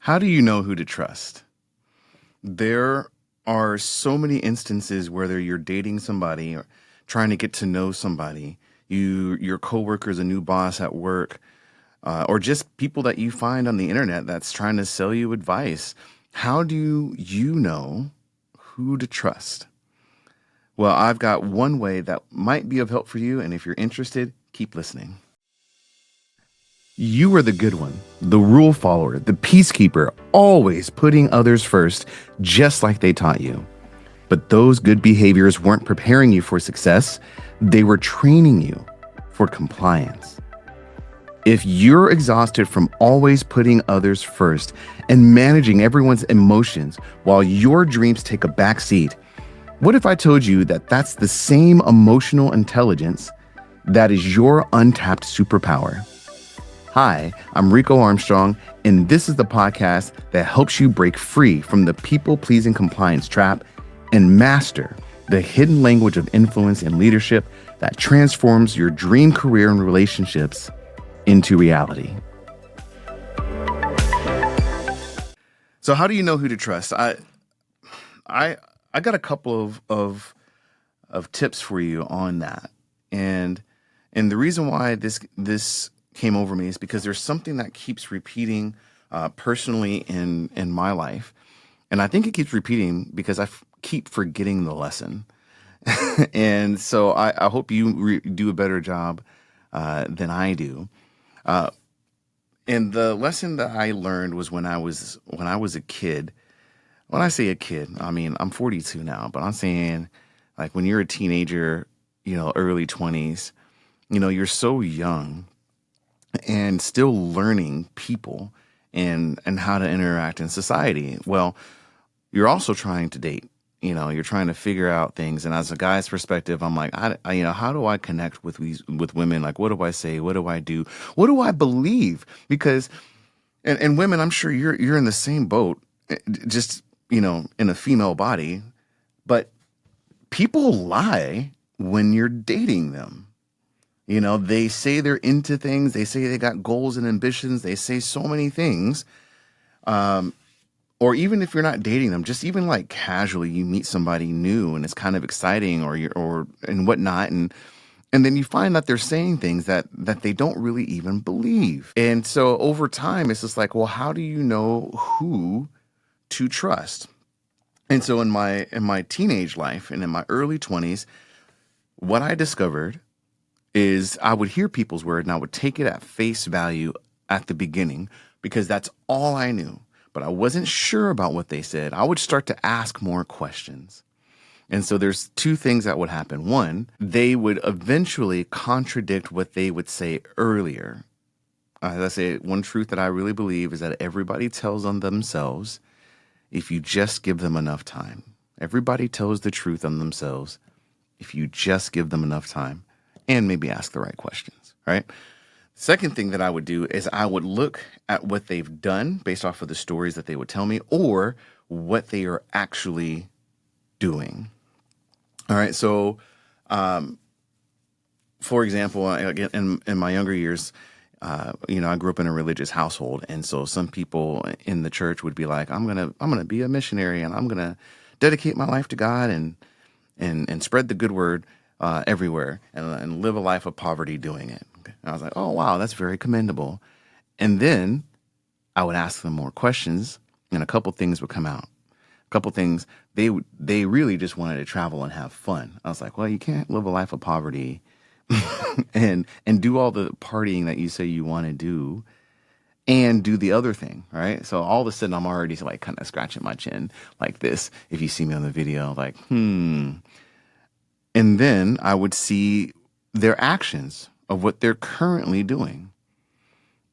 How do you know who to trust? There are so many instances whether you're dating somebody or trying to get to know somebody, your coworker's a new boss at work, or just people that you find on the internet that's trying to sell you advice. How do you know who to trust? Well, I've got one way that might be of help for you, and if you're interested, keep listening. You are the good one, the rule follower, the peacekeeper, always putting others first, just like they taught you. But those good behaviors weren't preparing you for success, they were training you for compliance. If you're exhausted from always putting others first and managing everyone's emotions while your dreams take a back seat, what if I told you that that's the same emotional intelligence that is your untapped superpower? Hi, I'm Rico Armstrong, and this is the podcast that helps you break free from the people-pleasing compliance trap and master the hidden language of influence and leadership that transforms your dream career and relationships into reality. So how do you know who to trust? I got a couple of tips for you on that. And the reason why this came over me is because there's something that keeps repeating personally in my life. And I think it keeps repeating because I keep forgetting the lesson. And so I hope you do a better job than I do. And the lesson that I learned was when I was a kid. When I say a kid, I mean, I'm 42 now, but I'm saying like when you're a teenager, early 20s, you're so young and still learning people and how to interact in society. Well, you're also trying to date. You're trying to figure out things. And as a guy's perspective, I'm like, how do I connect with women? Like, what do I say? What do I do? What do I believe? Because, and women, I'm sure you're in the same boat, just, in a female body, but people lie when you're dating them. They say they're into things. They say they got goals and ambitions. They say so many things. Or even if you're not dating them, just even like casually, you meet somebody new and it's kind of exciting or whatnot. And then you find that they're saying things that they don't really even believe. And so over time, it's just like, well, how do you know who to trust? And so in my teenage life and in my early 20s, what I discovered is I would hear people's word and I would take it at face value at the beginning because that's all I knew. But I wasn't sure about what they said. I would start to ask more questions. And so there's two things that would happen. One, they would eventually contradict what they would say earlier. As I say, one truth that I really believe is that everybody tells on themselves if you just give them enough time. Everybody tells the truth on themselves if you just give them enough time and maybe ask the right questions, right? Second thing that I would do is I would look at what they've done based off of the stories that they would tell me or what they are actually doing. All right. So, for example, again, in my younger years, I grew up in a religious household. And so some people in the church would be like, I'm going to be a missionary and I'm going to dedicate my life to God and spread the good word everywhere and live a life of poverty doing it. And I was like, oh, wow, that's very commendable. And then I would ask them more questions and a couple things would come out. A couple things, they really just wanted to travel and have fun. I was like, well, you can't live a life of poverty and do all the partying that you say you want to do and do the other thing, right? So all of a sudden I'm already like kind of scratching my chin like this. If you see me on the video, like, And then I would see their actions of what they're currently doing.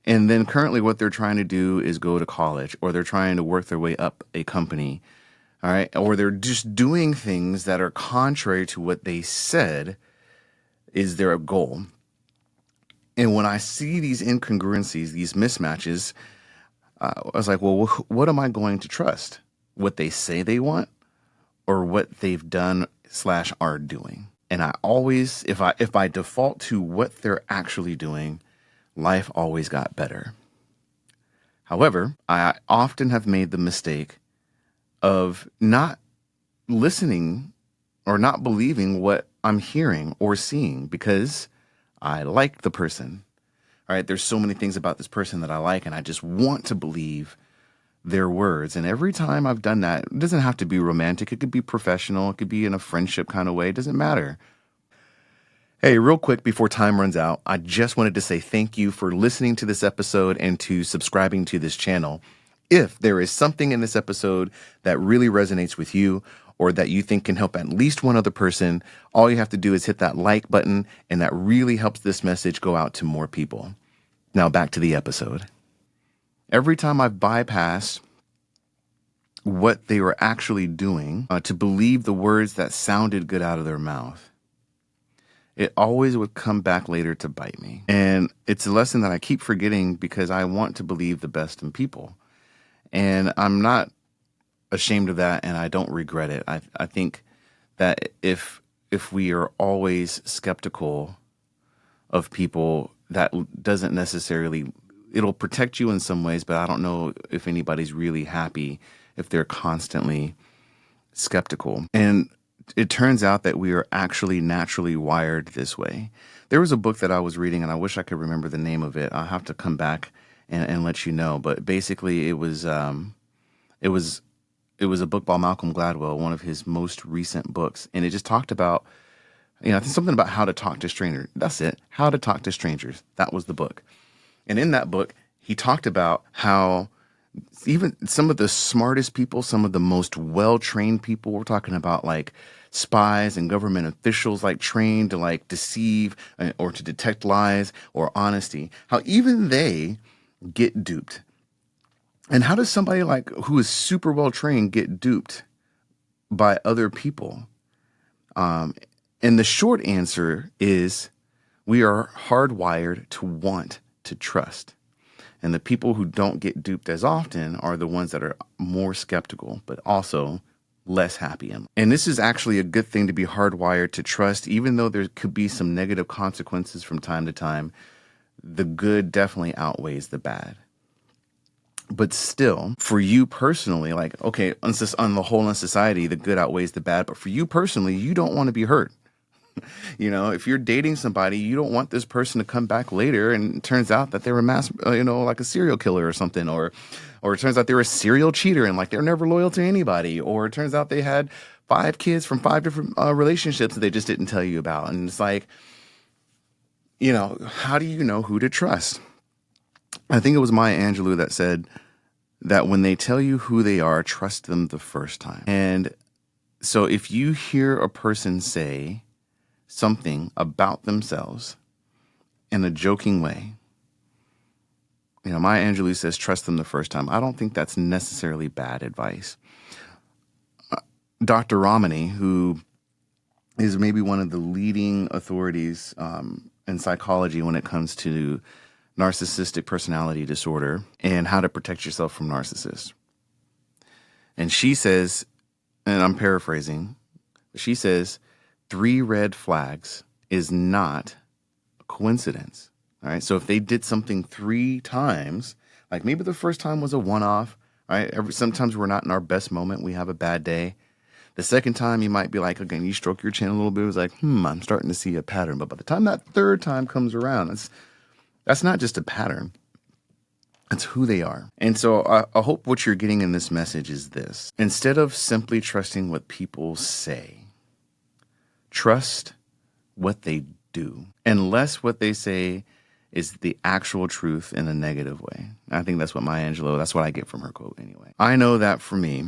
And then currently what they're trying to do is go to college or they're trying to work their way up a company, all right? Or they're just doing things that are contrary to what they said is their goal. And when I see these incongruencies, these mismatches, I was like, well, what am I going to trust? What they say they want or what they've done / are doing? And I always, if I default to what they're actually doing, life always got better. However, I often have made the mistake of not listening or not believing what I'm hearing or seeing because I like the person. All right, there's so many things about this person that I like, and I just want to believe their words. And every time I've done that, it doesn't have to be romantic. It could be professional. It could be in a friendship kind of way. It doesn't matter. Hey, real quick before time runs out, I just wanted to say thank you for listening to this episode and to subscribing to this channel. If there is something in this episode that really resonates with you or that you think can help at least one other person, all you have to do is hit that like button, and that really helps this message go out to more people. Now back to the episode. Every time I've bypassed what they were actually doing to believe the words that sounded good out of their mouth, it always would come back later to bite me. And it's a lesson that I keep forgetting because I want to believe the best in people. And I'm not ashamed of that, and I don't regret it. I think that if we are always skeptical of people, that doesn't necessarily, it'll protect you in some ways, but I don't know if anybody's really happy if they're constantly skeptical. And it turns out that we are actually naturally wired this way. There was a book that I was reading, and I wish I could remember the name of it. I'll have to come back and let you know. But basically, it was a book by Malcolm Gladwell, one of his most recent books, and it just talked about, I think something about how to talk to strangers. That's it. How to talk to strangers. That was the book. And in that book, he talked about how even some of the smartest people, some of the most well-trained people, we're talking about like spies and government officials, like trained to like deceive or to detect lies or honesty, how even they get duped. And how does somebody like who is super well-trained get duped by other people? And the short answer is we are hardwired to want to trust. And the people who don't get duped as often are the ones that are more skeptical, but also less happy. And this is actually a good thing, to be hardwired to trust, even though there could be some negative consequences from time to time. The good definitely outweighs the bad. But still, for you personally, like, okay, on the whole in society, the good outweighs the bad. But for you personally, you don't want to be hurt. If you're dating somebody, you don't want this person to come back later and it turns out that they were like a serial killer or something, or it turns out they were a serial cheater and like they're never loyal to anybody, or it turns out they had 5 kids from 5 different relationships that they just didn't tell you about. And it's like, how do you know who to trust? I think it was Maya Angelou that said that when they tell you who they are, trust them the first time. And so if you hear a person say something about themselves in a joking way, Maya Angelou says, trust them the first time. I don't think that's necessarily bad advice. Dr. Ramani, who is maybe one of the leading authorities in psychology when it comes to narcissistic personality disorder and how to protect yourself from narcissists. And she says, and I'm paraphrasing, she says, 3 red flags is not a coincidence. All right. So if they did something 3 times, like maybe the first time was a one-off, right? Sometimes we're not in our best moment. We have a bad day. The second time you might be like, again, you stroke your chin a little bit. It's like, I'm starting to see a pattern. But by the time that 3rd time comes around, that's not just a pattern. It's who they are. And so I hope what you're getting in this message is this. Instead of simply trusting what people say, trust what they do, unless what they say is the actual truth in a negative way. I think that's what that's what I get from her quote anyway. I know that for me,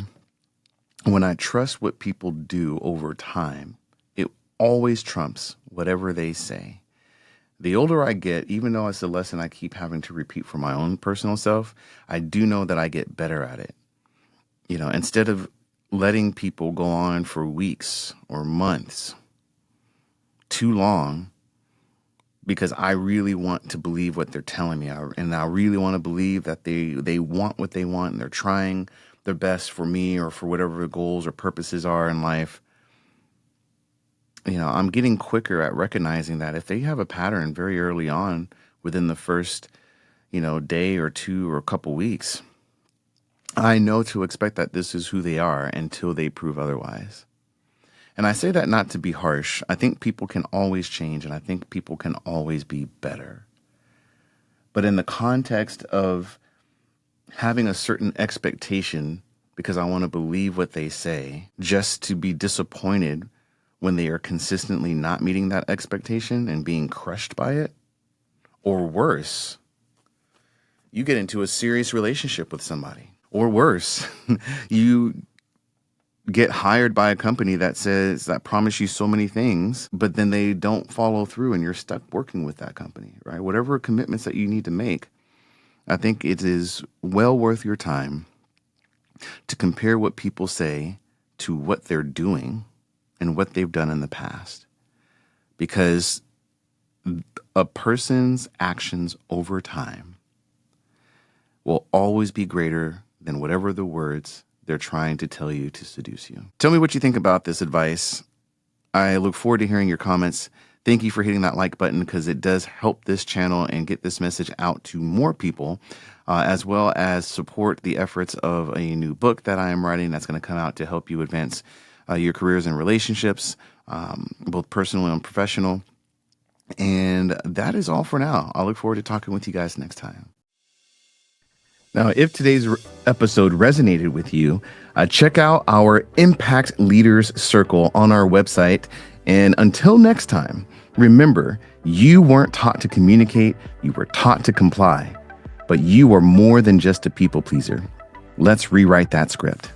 when I trust what people do over time, it always trumps whatever they say. The older I get, even though it's a lesson I keep having to repeat for my own personal self, I do know that I get better at it. Instead of letting people go on for weeks or months too long because I really want to believe what they're telling me. And I really want to believe that they want what they want and they're trying their best for me or for whatever the goals or purposes are in life. I'm getting quicker at recognizing that if they have a pattern very early on within the first, day or two or a couple weeks, I know to expect that this is who they are until they prove otherwise. And I say that not to be harsh. I think people can always change, and I think people can always be better. But in the context of having a certain expectation, because I want to believe what they say, just to be disappointed when they are consistently not meeting that expectation and being crushed by it, or worse, you get into a serious relationship with somebody. Or worse, you get hired by a company that promise you so many things, but then they don't follow through and you're stuck working with that company, right? Whatever commitments that you need to make, I think it is well worth your time to compare what people say to what they're doing and what they've done in the past. Because a person's actions over time will always be greater than whatever the words they're trying to tell you to seduce you. Tell me what you think about this advice. I look forward to hearing your comments. Thank you for hitting that like button, because it does help this channel and get this message out to more people, as well as support the efforts of a new book that I am writing that's going to come out to help you advance your careers and relationships, both personal and professional. And that is all for now. I look forward to talking with you guys next time. Now, if today's episode resonated with you, check out our Impact Leaders Circle on our website. And until next time, remember, you weren't taught to communicate, you were taught to comply. But you are more than just a people pleaser. Let's rewrite that script.